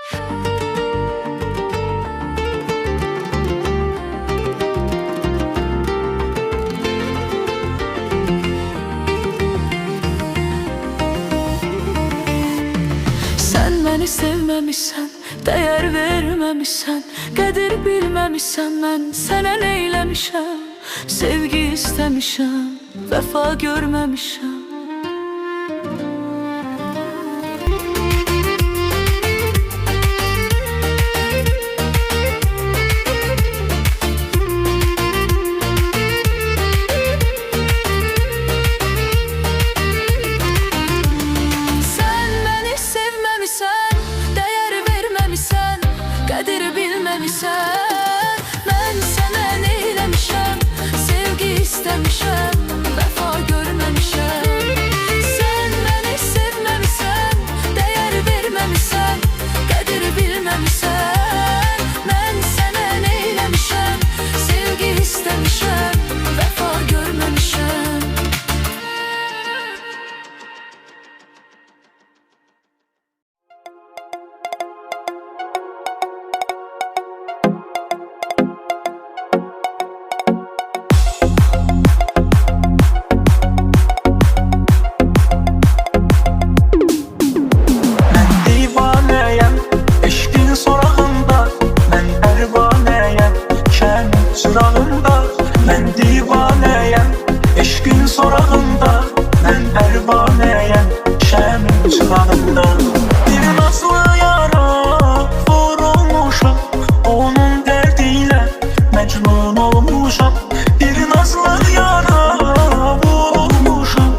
Sen beni sevmemişsen, değer vermemişsen, qədir bilməmişsən, mən sənə neyləmişəm? Sevgi istemişəm, vəfa görməmişəm. Qədir bilməmişsən, mən sənə neyləmişəm? Sevgi istemişəm, vəfa görməmişəm. Sən məni sevməmişsən, dəyər verməmişsən, qədir bilməmişsən, mən sənə neyləmişəm? Sevgi istemişəm, vəfa görməmişəm. Mən divanəyəm, eşqin sorağında. Mən pərvanəyəm, şəmin çırağında. Bir nazlı yara vurulmuşam, onun dərdiyle məcnun olmuşam. Bir nazlı yara vurulmuşam,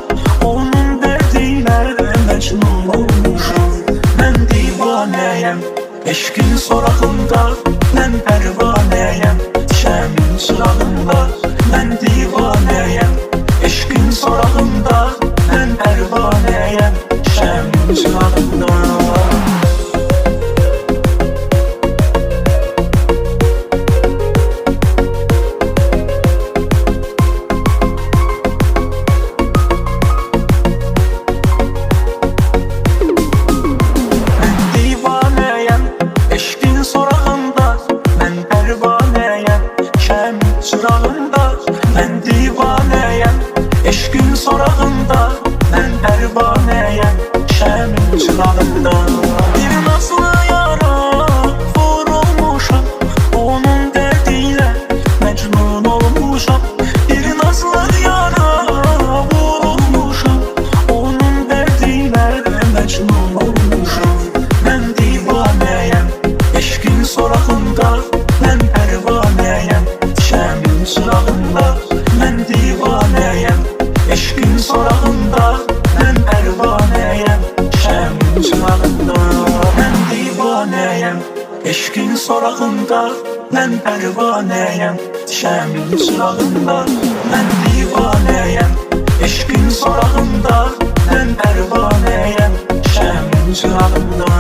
onun dərdiyle məcnun olmuşam. Mən divanəyəm, eşqin sorağında. Mən pərvanəyəm, şəmin çırağında. Mən divanəyəm, eşqin sorağında. Mən pərvanəyəm, şəmin çırağında. Mən divanəyəm, eşqin sorağında. Mən pərvanəyəm, şəmin çırağında. Bir nazlı yara vurulmuşam, onun dərdiyle məcnun olmuşam. Bir nazlı yara vurulmuşam, onun dərdiyle məcnun olmuşam. Mən divanəyəm, eşqin sorağında. Mən pərvanəyəm, şəmin çırağında. Mən divanəyəm, eşqin sorağında. Mən pərvanəyəm, şəmin çırağında. Mən divanəyəm, eşqin sorağında. Mən pərvanəyəm, şəmin çırağında. Mən divanəyəm, eşqin sorağında. Mən pərvanəyəm, şəmin çırağında.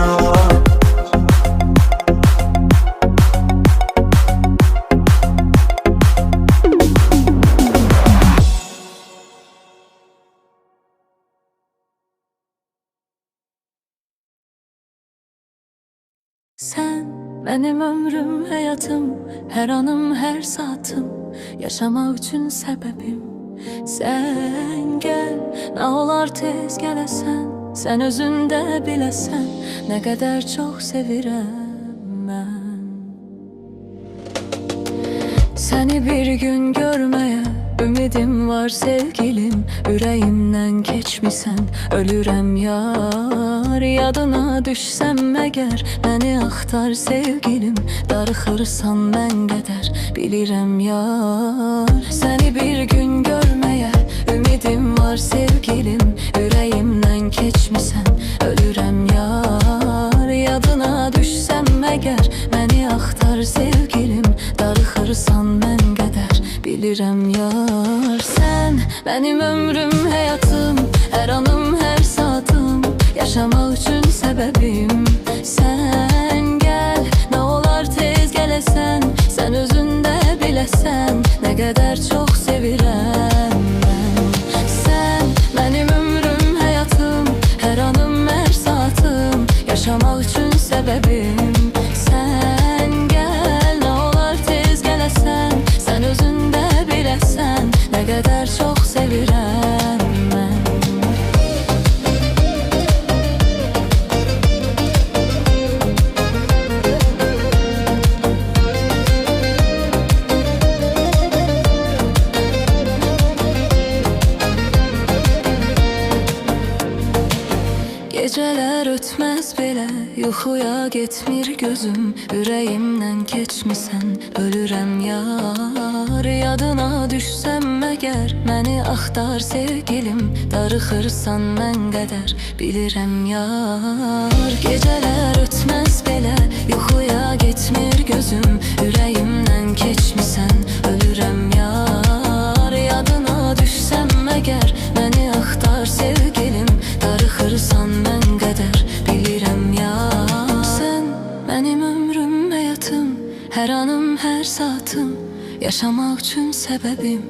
Sen benim ömrüm, həyatım, hər anım, hər saatım, yaşamaq üçün səbəbim. Sən gəl, nə olar tez gələsən, sən özündə biləsən, nə qədər çox sevirəm mən. Səni bir gün görməyə ümidim var sevgilim, ürəyimdən keçmisən, ölürəm yar. Yadına düşsəm əgər, məni axtar sevgilim, darıxırsan mən qədər, bilirəm yar. Səni bir gün görməyə ümidim var sevgilim, ürəyimdən keçmisən, ölürəm yar. Yadına düşsəm əgər, məni axtar sevgilim, darıxırsan mən qədər, bilirəm yar. Sən benim ömrüm, həyatım, hər anım, hər saatım, yaşamaq üçün səbəbim. Sən gəl, nə olar tez gələsən, sən özündə biləsən, nə qədər çox sevirəm mən. Sən benim ömrüm, həyatım, hər anım, hər saatım, yaşamak üçün səbəbim. Sən gəl, nə olar tez gələsən, sən özün də biləsən, nə qədər çox sevirəm mən. Gecələr ötməz belə, yuxuya getmir gözüm, ürəyimdən keçmisən, ölürəm yar. Yadına düşsəm məgər, məni axtar sevgilim, darıxırsan mən qədər, bilirəm yar. Gecələr ötməz belə, yuxuya getmir gözüm, ürəyimdən keçmisən, ölürəm yar. Yadına düşsəm məgər, məni axtar sevgilim, darıxırsan mən qədər, bilirəm yar. Sən mənim ömrüm, həyatım, hər anım, hər saatım, yaşamaq üçün səbəbim.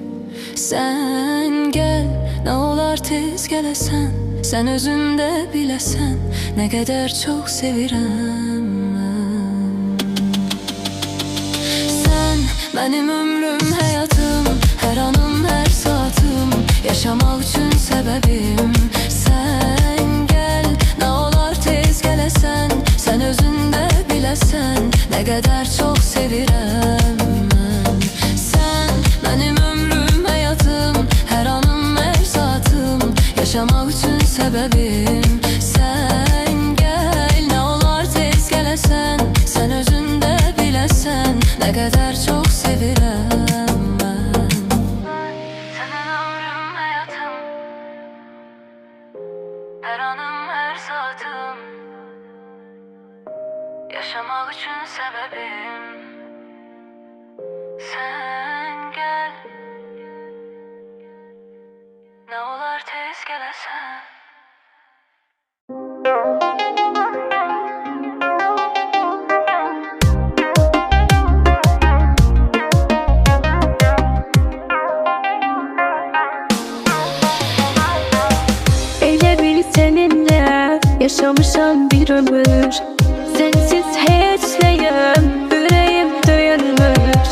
Sən gəl, nə olar tez gələsən, sən özün də biləsən, nə qədər çox sevirəm mən. Sən mənim ömrüm, həyatım, hər anım, hər saatım, yaşamaq üçün səbəbim. Sən gəl, nə olar tez gələsən, sən özün də biləsən, nə qədər çox sevirəm mən. Sən mənim ömrüm, həyatım, hər anım, hər saatım, yaşamaq üçün səbəbim. Sən gəl, nə olar tez gələsən, sən özün də biləsən, nə qədər çox sevirəm mən. Sənin ömrüm, həyatım, hər anım, hər saatım, yaşamaq üçün səbəbim. Sən gəl, nə olar tez gələsən. Elə bil seninle yaşamışam bir ömür, sensiz heç nəyəm, ürəyim döyünmür.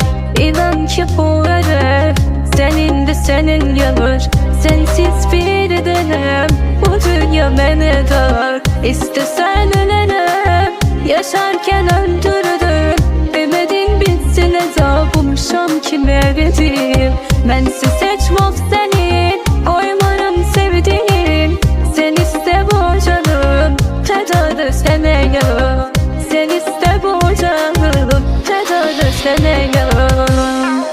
İnan ki bu ərə sənin də sənin yanır, sensiz bir dənəm, bu dünya mənə dar. İstəsən ölərəm, yaşarkən öldürdün, ümidin bitsin əzabımşam kimə verim. Mənsiz heç mob sənin, qoymaram sevdiğim, sen iste bu canım, tedadır sənə yanım. Sen iste bu canım, tedadır sənə yanım.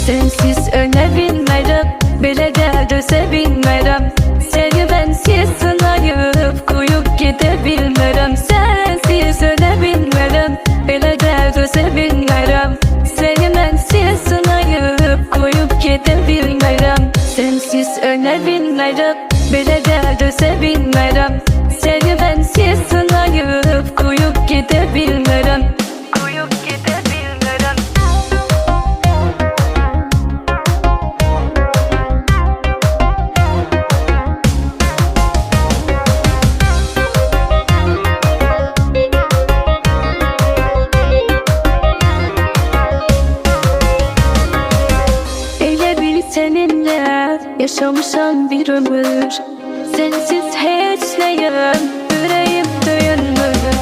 Sensiz ölə bilmərəm, belə də dözə bilmərəm. Səni mənsiz sınayıb, qoyub gedə bilmərəm. Sensiz ölə bilmərəm, belə də dözə bilmərəm. Səni mənsiz sınayıb, qoyub gedə bilmərəm. Sensiz ölə bilmərəm, belə də dözə bilmərəm. Səni mənsiz sınayıb, qoyub gedə bilmərəm. Qoyub gedə bilmərəm. Seninle yaşamışam bir ömür, sensiz heç nəyəm, ürəyim döyünmür.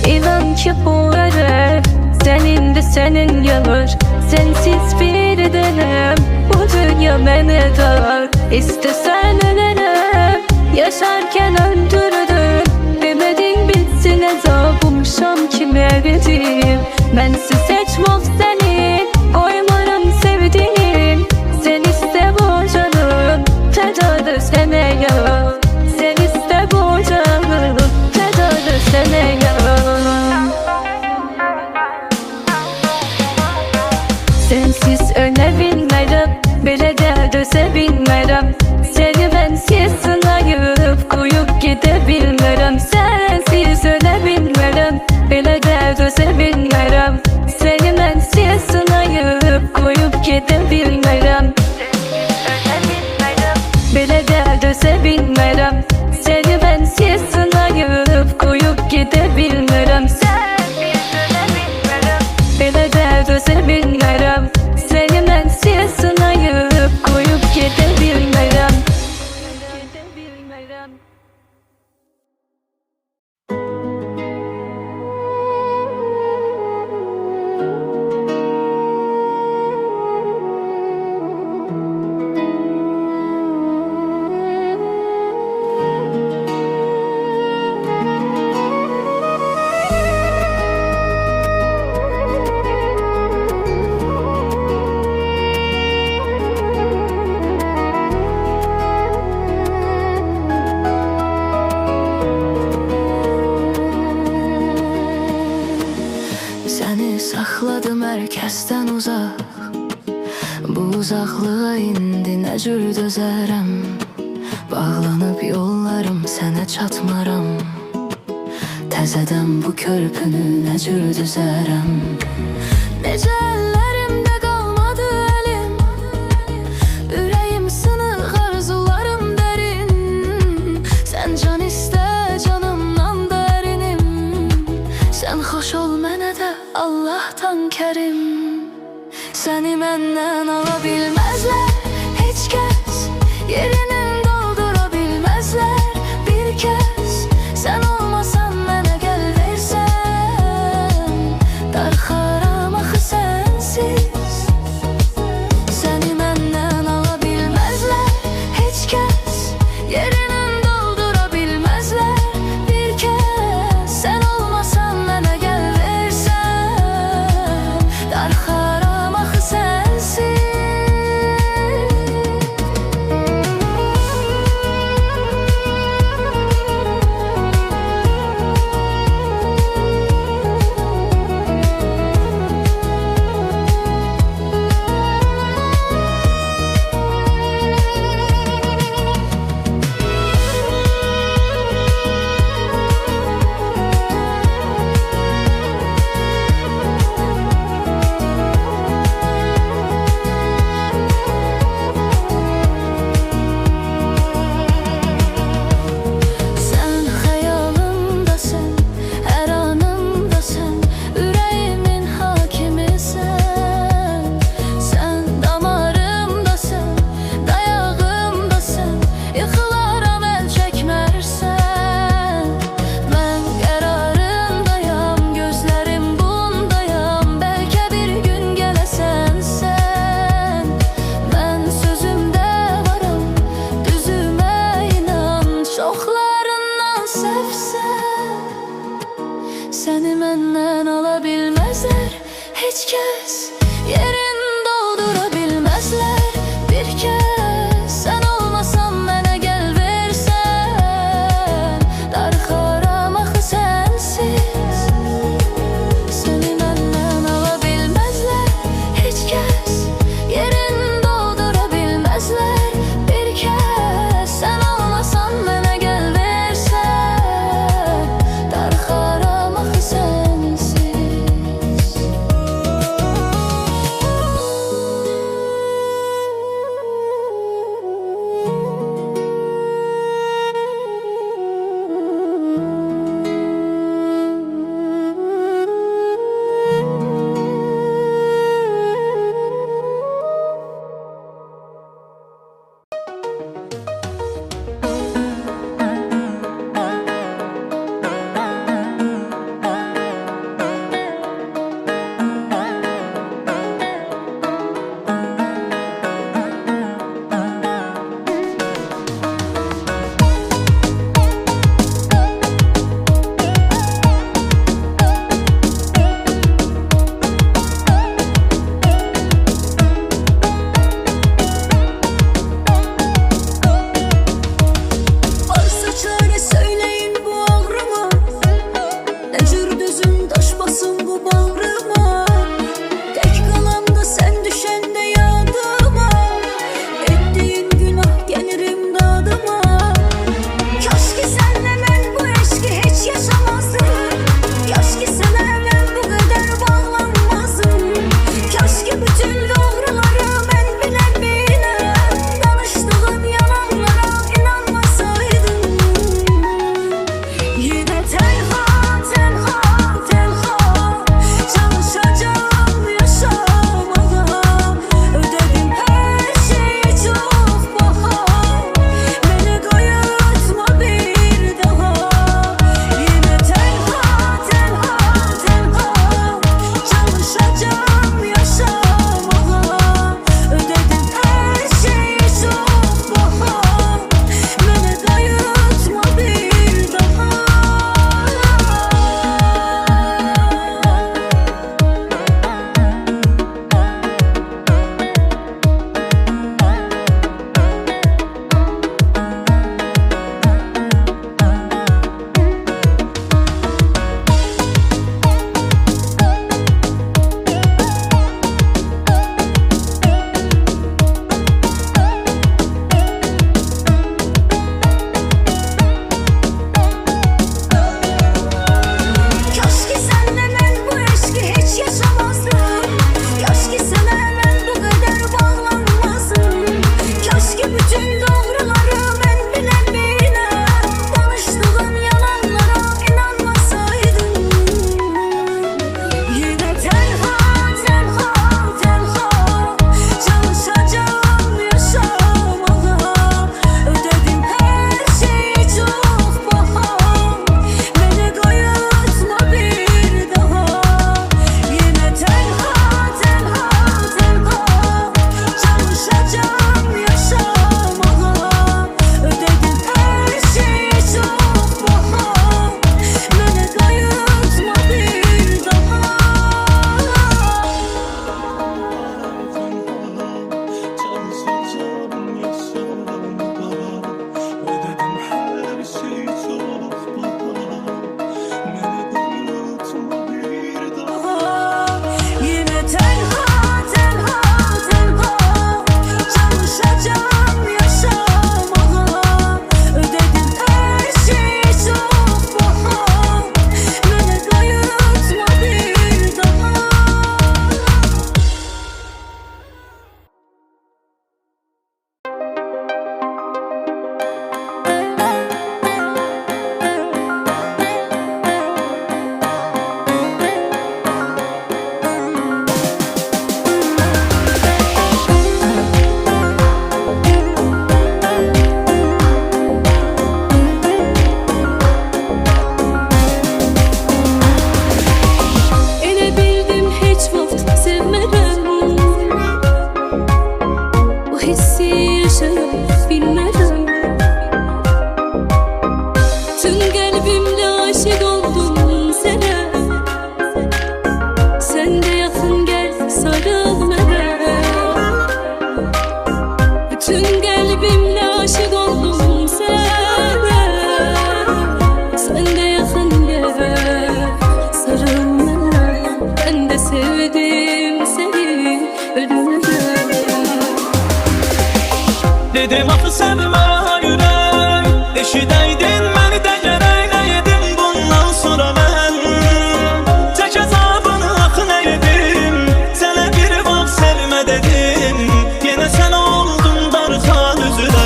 İnan ki bu ərə sənin də sənin yanır, sensiz bir dənəm, bu dünya mənə dar. İstəsən ölərəm, yaşarkən öldürdün, ümidin bitsin əzabımşam kimə verim. Mənsiz heç mob sənin, qoymaram sevdiğim, sen iste bu canım, tedadır sənə yanım. Sen iste bu canım, tedadır sənə yanım. Sensiz ölə bilmərəm, belə də dözə bilmərəm. Səni mənsiz bilmirəm. Səni saxladım hər kəsdən uzaq. Bu uzaqlığa indi nə cür dözərəm. Bağlanıb yollarım, sənə çatmaram. Təzədən bu körpünü nə cür düzərəm. Necə əllərimdə qalmadı əlim. Ürəyim sınıq, arzularım dərin. Sən can istə, canımdan dərinim. Sən xoş ol mənə də Allah'tan kərim. Səni məndən ala bilməzlər heç kəs. Yerini doldura bilməzlər bir kəs. Sən olmasan mənə gəl versən. Darxaram axı sənsiz. Səni məndən ala bilməzlər heç kəs. Yerini doldura bilməzlər bir kəs. Sən olmasan mənə gəl versən. Darxaram axı sənsiz. Sen hayalımdasın, her anımdasın. Yüreğimin hakimisin. Sen damarımdasın, dayağımdasın. Yıkılaram el çekmersen. Ben kararındayım, gözlerim bundayım. Belki bir gün gelesen sen. Ben sözümde varım, düzüme inan. Çoxlarından sevsen. Səni məndən ala bilməzlər heç kəs. Yerin doldura bilməzlər bir kəs. Sən olmasan mənə gəl versən. Darxaram axı sənsiz. Səni məndən ala bilməzlər heç kəs. Yerin doldura bilməzlər bir kəs. Sən olmasan mənə gəl versən. Darxaram axı sənsiz. Dedim axı sevmə ürək, eşidəydin məni də gərək. Nə yedim bundan sonra mən, çək əzabını axı nə yedim. Sənə bir vaxt sevmə dedim, yenə sən oldun darxan üzünə.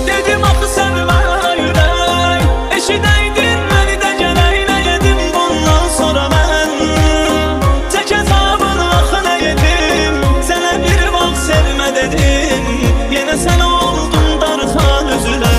Dedim axı sevmə ürək, eşidəydin məni də gərək. Nə yedim bundan sonra mən, çək əzabını axı nə yedim. Sənə bir vaxt sevmə dedim, yenə sən oldun darxan üzünə.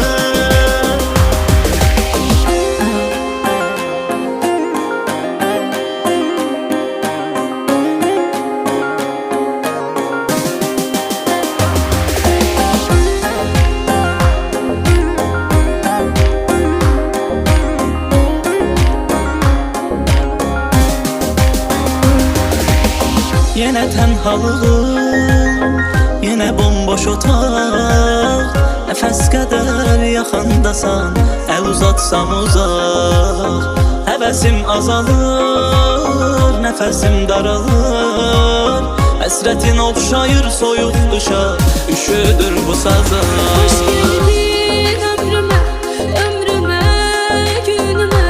Yenə tənhalığım, yenə bomboş otaq. Nəfəs qədər yaxındasan, əl uzatsam uzaq. Həvəsim azalır, nəfəsim daralır. Həsrətin oxşayır soyuq qışa, üşüdür bu sazar. Hoş geldin ömrüme, ömrüme, günüme.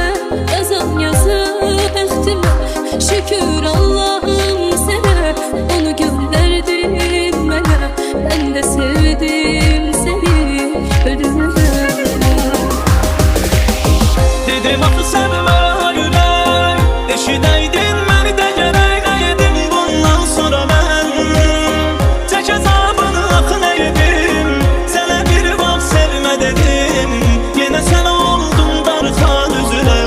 Yazan yazı bəxtimə, şükür Allah'ım sənə. Onu gönderdin mənə, mən də sevdim səni ölümə. Dedim axı sevmə ürək, eşidəydin məni də gərək. Nə yedim bundan sonra mən, çək əzabını axı nə yedim. Sənə bir vaxt sevmə dedim, yenə sən oldun darxan üzünə.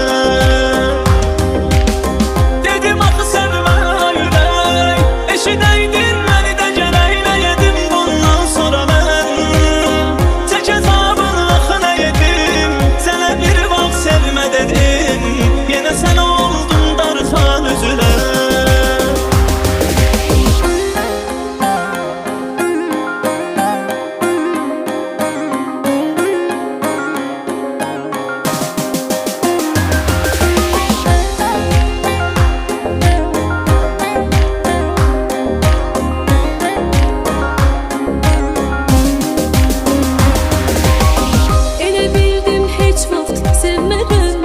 Dedim axı sevmə ürək, eşidəydin məni də gərək. Nə yedim bundan sonra mən, çək əzabını axı nə yedim. Sənə bir vaxt sevmə dedim, yenə sən oldun darxan üzünə. Elə bildim heç vaxt sevmərəm,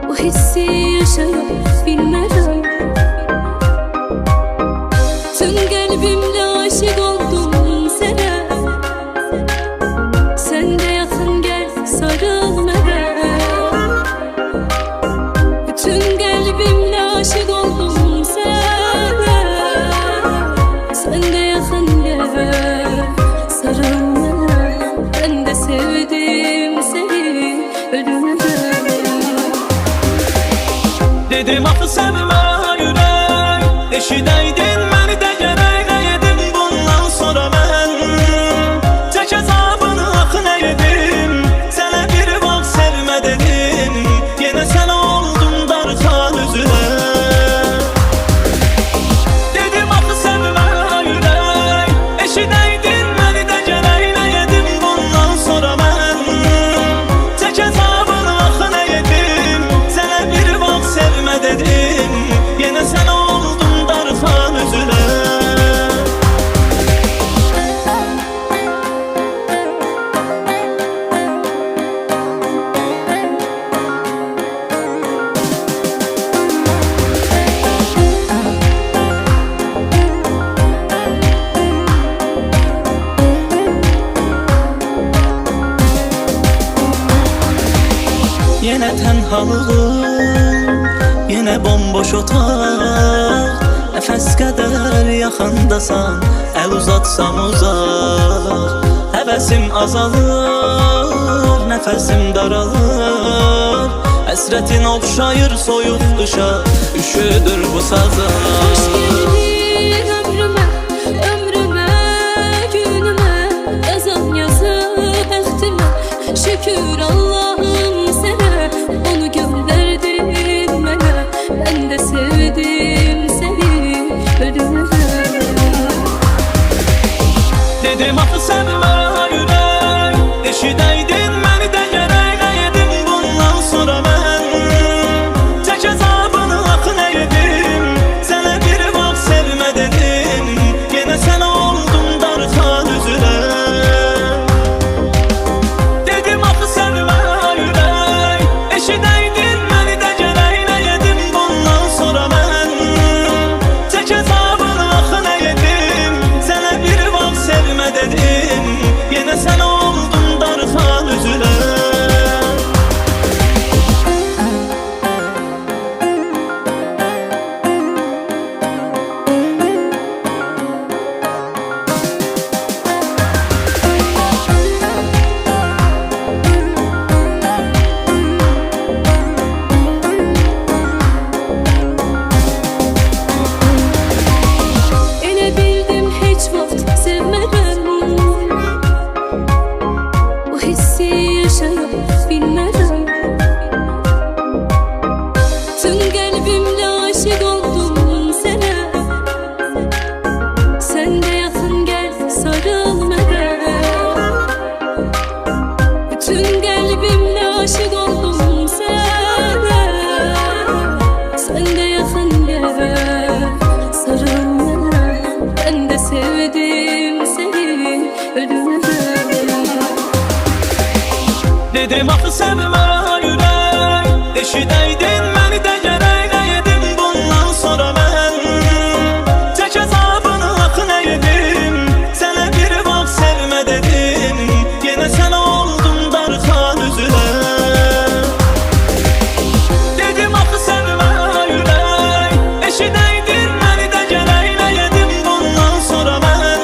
bu hissi yaşaya bilmərəm. Tüm qəlbimlə aşiq oldum sənə, sən də yaxın gəl sarıl mənə. Bütün qəlbimlə aşiq oldum sənə, sən də yaxın gəl sarıl mənə. Ben de sevdim seni ölümə. Dedim axı sevmə ürək, eşidəydin məni də gərək. Nə yedim bundan sonra mən, çək əzabını axı nə yedim. Sənə bir vaxt sevmə dedim, yenə sən oldun darxan üzünə. Dedim axı sevmə ürək, eşidəydin məni də gərək. Nə yedim bundan sonra mən, çək əzabını axı nə yedim. Sənə bir vaxt sevmə dedim, yenə sən oldun darxan üzünə. Yenə tənhalığım, yenə bomboş otaq. Nəfəs qədər yaxındasan, əl uzatsam uzaq. Həvəsim azalır, nəfəsim daralır. Həsrətin oxşayır soyuq qışa, üşüdür bu sazar. Hoş geldin ömrüme, ömrüme, günüme. Yazan yazı bəxtimə, şükür Allah'ım sənə. Onu gönderdin mənə, mən də sevdim səni ölümə. Dedim axı sevmə ürək, eşidəydin məni də gərək. Nə yedim bundan sonra mən, çək əzabını axı nə yedim. Sənə bir vaxt sevmə dedim, Dedim axı sevmə ürək, eşidəydin məni də gərək. Nə yedim bundan sonra mən, çək əzabını axı nə yedim. Sənə bir vaxt sevmə dedim, yenə sən oldun darxan üzülə. Dedim axı sevmə ürək, eşidəydin məni də gərək. Nə yedim bundan sonra mən,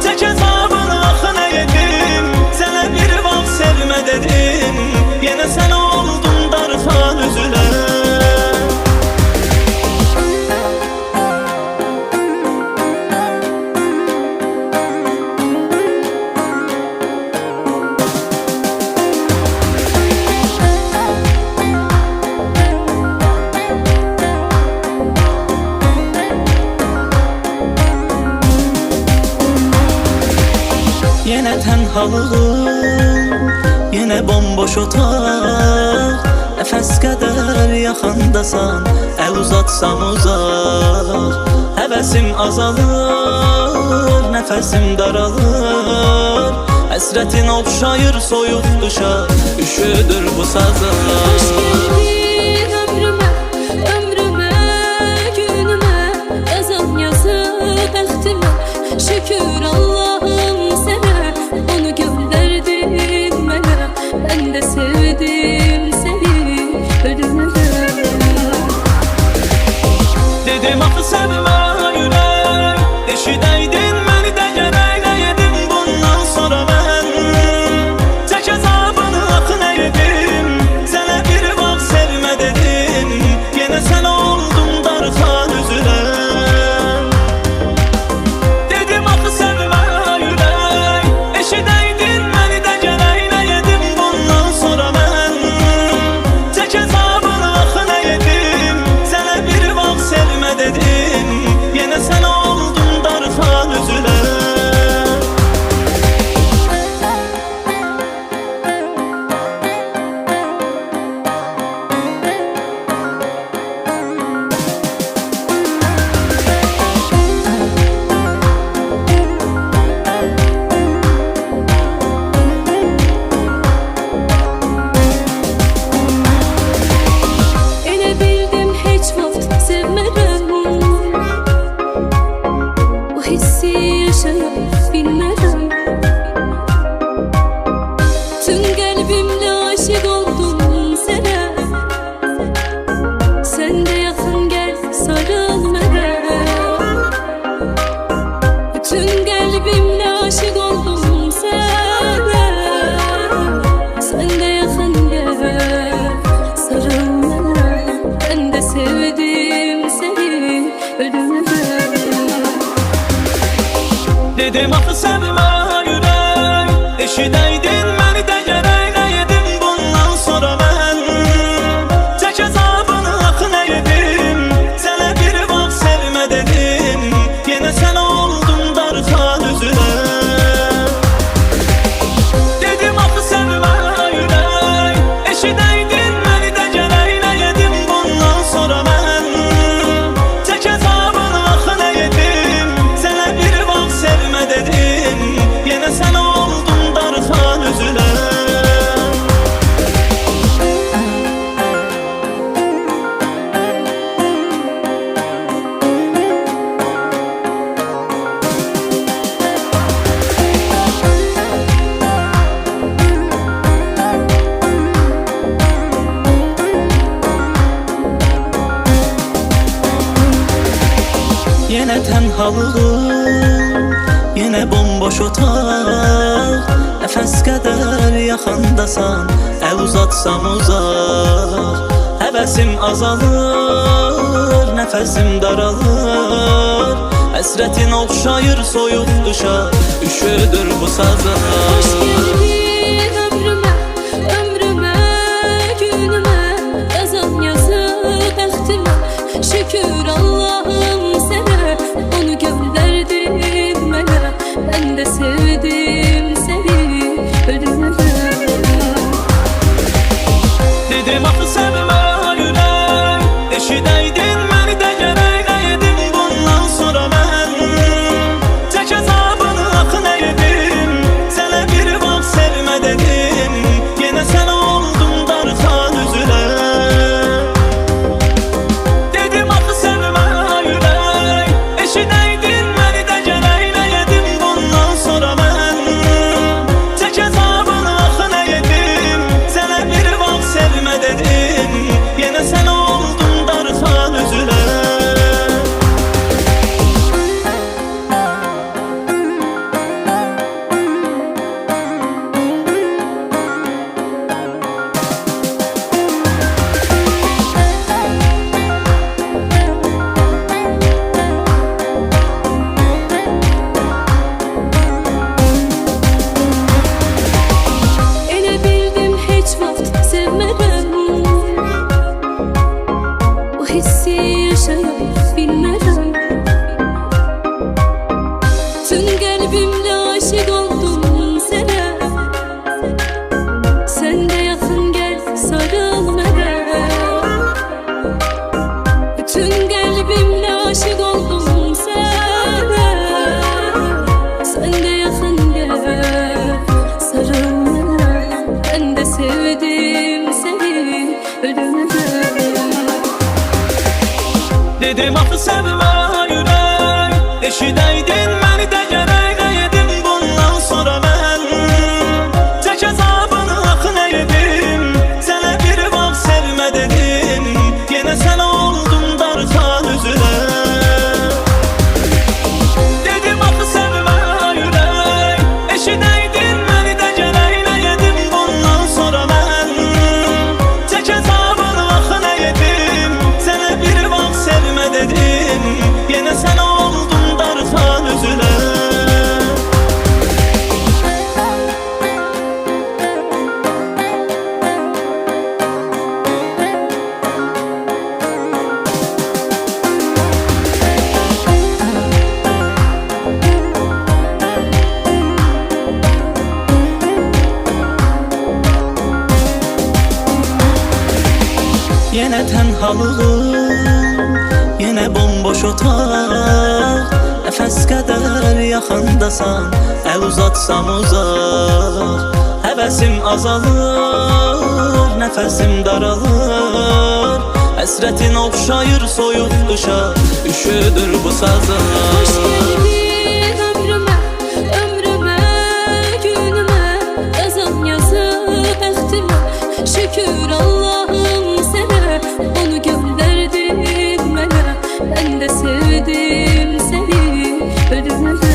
çək əzabını axı nə yedim. Sənə bir vaxt sevmə dedim, yenə sən oldun darxan üzülə. Yenə tənhalığım, yenə bomboş otaq. Nəfəs qədər yaxandasan, əl uzatsam uzaq. Həvəsim azalır, nəfəsim daralır. Həsrətin oxşayır soyuq qışa, üşüdür bu sazlar. Hoş geldin ömrüme, ömrüme, günüme. Yazan yazı bəxtimə, şükür Allah'ım sənə. Onu göndərdin mənə, mən də sevdim səni ölümə. Dedim axı sevmə ürək, eşidəydin məni də gərək. Nə yedim bundan sonra mən, çək əzabını axı nə yedim. Sənə bir vaxt sevmə dedim, yenə sən oldun darxan üzülə. Dedim axı sevmə ürək, eşidəydin məni də gərək. Nə yedim bundan sonra mən, çək əzabını axı nə yedim. Sənə bir vaxt sevmə dedim, yenə sən oldun darxan üzülə. Elə bildim heç vaxt sevmərəm, bu hissi yaşaya bilmərəm. Tüm qəlbimlə aşiq oldum sənə, sən də yaxın gəl sarıl mənə. Tüm qəlbimlə aşiq oldum sənə, sən də yaxın gəl sarıl mənə. Ben de sevdim seni ölümə. Dedim axı sevmə ürək, eşidəydin məni də gərək. Nə yedim bundan sonra mən, çək əzabını axı nə yedim. Sənə bir vaxt sevmə dedim, yenə sən oldun darxan üzülə. Dedim axı sevmə ürək, eşidəydin məni də gərək. Nə yedim bundan sonra mən, çək əzabını axı nə yedim. Sənə bir vaxt sevmə dedim, yenə sən oldun darxan üzülə. Yenə tənhalığım, yenə bomboş otaq. Nəfəs qədər yaxandasan, əl uzatsam uzaq. Həvəsim azalır, nəfəsim daralır. Həsrətin oxşayır soyuq qışa, üşüdür bu sazlar. Hoş geldin ömrüme, ömrüme, günüme. Yazan yazı bəxtimə, şükür Allah'ım sənə. Onu göndərdin mənə, mən də sevdim səni ölümə. Dedim axı sevmə ürək, eşidəydin məni də gərək. Nə yedim bundan sonra mən, çək əzabını axı nə yedim. Sənə bir vaxt Eşidəydin məni də gərək edim bundan sonra mən. Tək əzabını axı nə edim, sənə bir vaxt sevmə dedim, yenə sən oldun darxan üzünə. Dedim axı sevmə ürək, eşidəydin məni də gərək nə edim bundan sonra mən. Tək əzabını axı nə edim, sənə bir vaxt sevmə dedim, yenə sən oldun darxan üzünə. Yenə tənhalığım, yenə bomboş otaq, nəfəs qədər yaxındasan, əl uzatsam uzaq. Həvəsim azalır, nəfəsim daralır, həsrətin oxşayır soyuq qışa, üşüdür bu sazım. Hoş geldin ömrüme, ömrüme, günüme, yazan yazı bəxtimə. Şükür Allah'ım sana, onu gönderdin mənə. Ben de sevdim seni ölümden.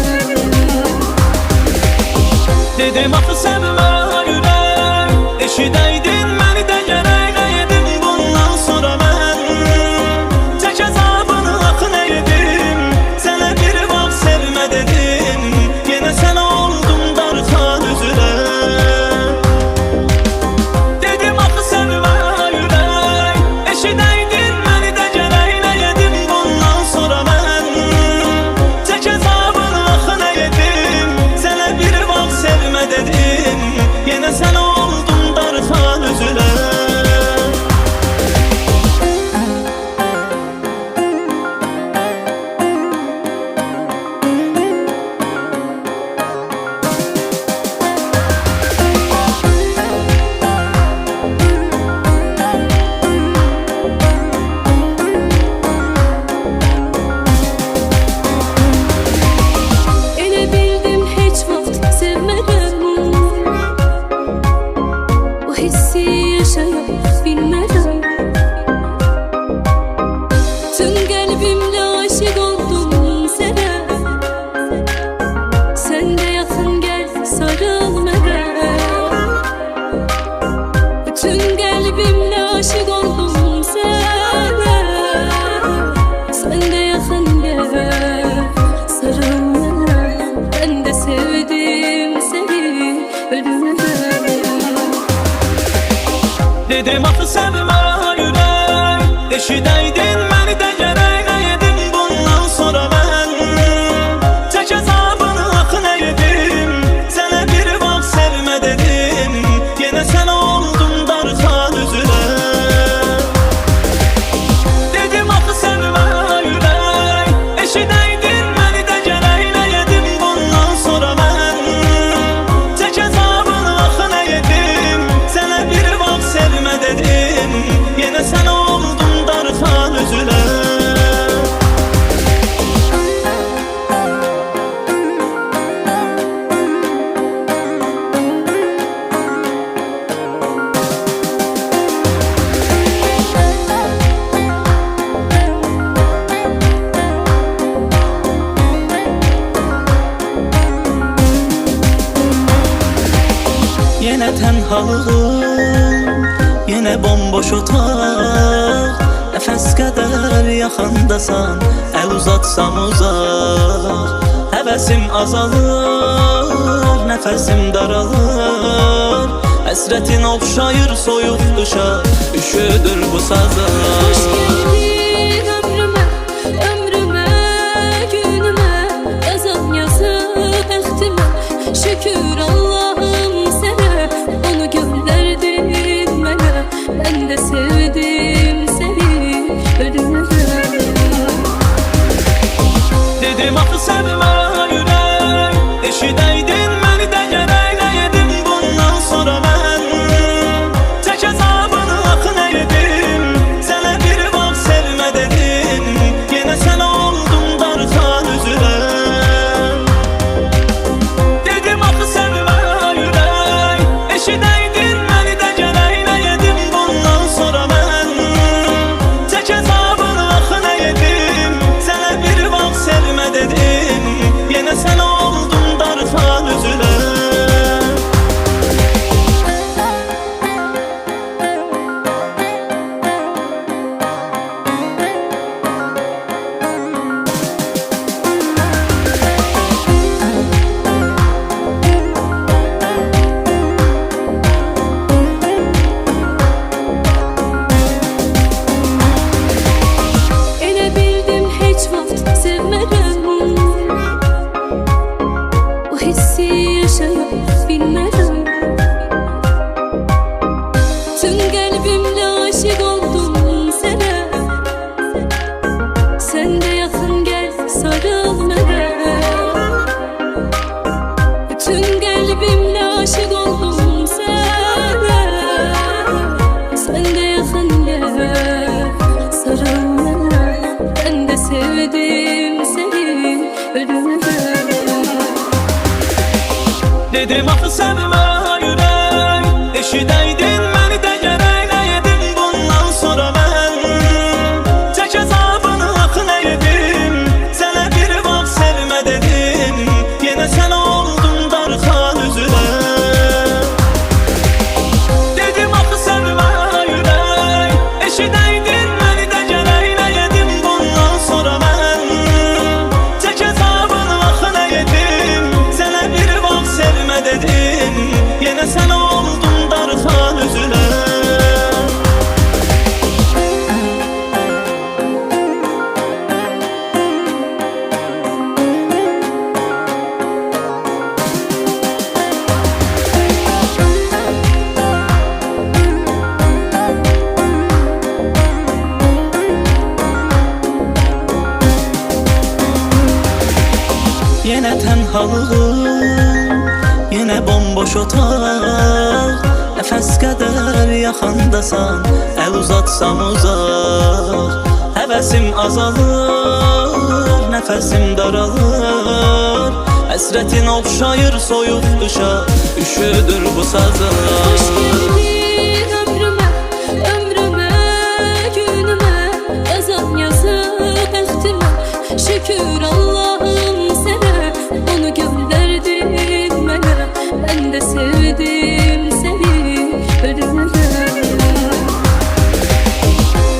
Dedim axı sevmə ürək, eşidəydin məni də gərək edim bundan sonra mən. Tək əzabını axı nə edim, sənə bir vaxt sevmə dedim, yenə sən oldun darxan üzünə. Dedim axı sevmə ürək, eşidəydin məni də gərək edim bundan sonra mən. Tək əzabını axı nə edim, sənə bir vaxt sevmə dedim, yenə sən oldun darxan üzünə. Elə bildim heç vaxt sevmədən, bu hissi yaşaya bilmədən. Tüm qəlbimlə aşiq oldum sənə, sən də yaxın gəl sarıl mənə. Bütün qəlbimlə aşiq oldum sənə, sən də yaxın gəl sarıl mənə. Ben de sevdim seni ölümden. Dedim axı sevmə ürək, eşidəydin məni də gərək edim bundan sonra mən. Tək əzabını axı nə edim, sənə bir vaxt sevmə dedim, yenə sən oldun darxan üzünə. Dedim axı sevmə ürək, eşidəydin məni də gərək edim bundan sonra mən. Tək əzabını axı nə edim, sənə bir vaxt sevmə dedim, yenə sən oldun darxan üzünə. Yenə tənhalığım, yenə bomboş otaq, nəfəs qədər yaxındasan, əl uzatsam uzaq. Həvəsim azalır, nəfəsim daralır, həsrətin oxşayır soyuq qışa, üşüdür bu sazım. Hoş geldin ömrüme, ömrüme, günüme, yazan yazı bəxtimə. Şükür Allah'ım sana, onu gönderdin mənə. Ben de sevdim seni ölümden. Dedim axı sevmə ürək, eşidəydin məni də gərək edim bundan sonra mən. Tək əzabını axı nə edim, sənə bir vaxt sevmə kalbimle aşık oldum sana. Sen de yakın gel, sarıl bana. Ben de sevdim seni, ölüme. Dedim axı sevmə ürək, eşidəydin məni də gərək. Nə yedim bundan sonra mən, çək əzabını axı nə yedim. Sənə bir vaxt sevmə dedim, yenə sən oldun darxan üzülə. Dedim axı sevmə ürək, eşidəydin məni də gərək. Nə yedim bundan sonra mən, çək əzabını axı nə yedim. Sənə bir vaxt sevmə dedim, yenə sən oldun darxan üzülə. Yenə tənhalığım, yenə bomboş otaq. Nəfəs qədər yaxındasan, əl uzatsam uzaq. Həvəsim azalır, nəfəsim daralır. Həsrətin oxşayır soyuq qışa, üşüdür bu sazlar. Hoş geldin ömrüme, ömrüme, günüme. Yazan yazı bəxtimə, şükür Allah'ım sənə. Onu göndərdin mənə, mən də sevdim səni, ölümə.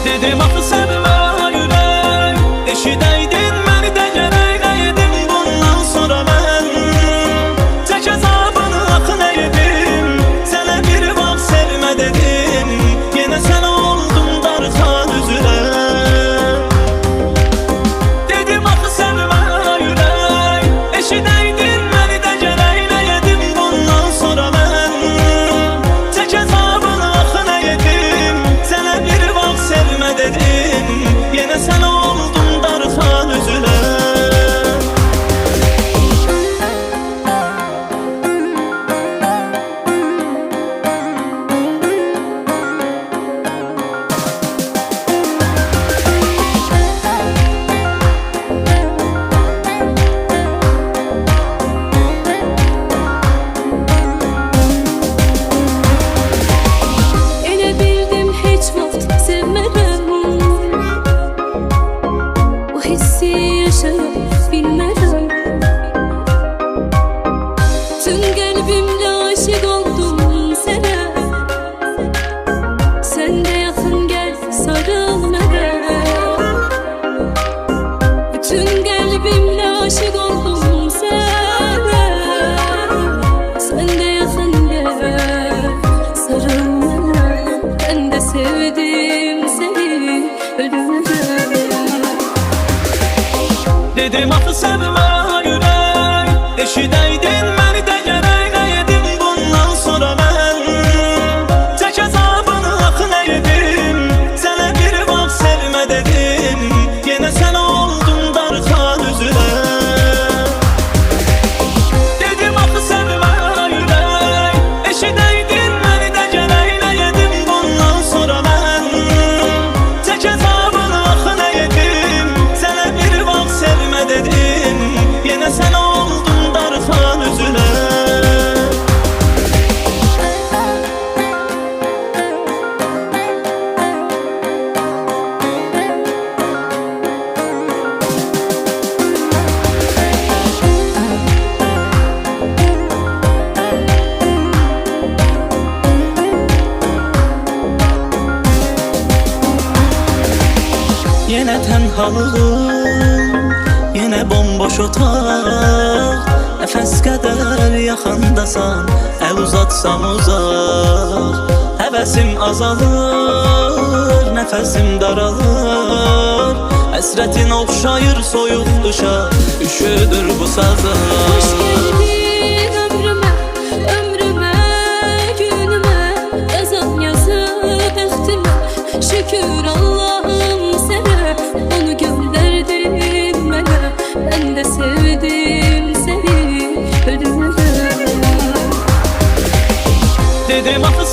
Dedim axı sevmə ürək, eşidəydin məni də gərək. Nə yedim bundan sonra mən, çək əzabını axı nə yedim. Sənə bir vaxt sevmə dedim, yenə sən oldun darxan üzülə. Dedim axı sevmə ürək, eşidəydin məni də gərək. Nə yedim bundan sonra mən, çək əzabını axı nə yedim. Sənə bir vaxt sevmə dedim, yenə sən oldun darxan üzülə. Elə bildim heç vaxt sevmərəm, bu hissi yaşayıb bilmərəm. Tüm qəlbimlə aşık oldum sənə. Sən də yaxın gəl, sarıl mənə. Bütün qəlbimlə aşık oldum sənə. Sən də yaxın gəl, sarıl mənə. Ben de sevdim seni, ölüme. Dedim axı sevmə ürək, eşidəydin məni də gərək. Nə yedim bundan sonra mən, çək əzabını axı nə yedim. Sənə bir vaxt sevmə dedim, yenə sən oldun darxan üzülə. Dedim axı sevmə ürək, eşidəydin məni də gərək. Nə yedim bundan sonra mən, çək əzabını axı nə yedim. Sənə bir vaxt sevmə dedim, yenə sən oldun darxan üzülə. Yenə tənhalığım, yenə bomboş otaq. Nəfəs qədər yaxındasan, əl uzatsam uzaq. Həvəsim azalır, nəfəsim daralır. Həsrətin oxşayır soyuq qışa, üşüdür bu sazlar. Hoş geldin ömrüme, ömrüme, günüme. Yazan yazı bəxtimə, şükür Allah'ım sənə. Onu göndərdin mənə, ben de sevdim seni, ölüme. Dedim axı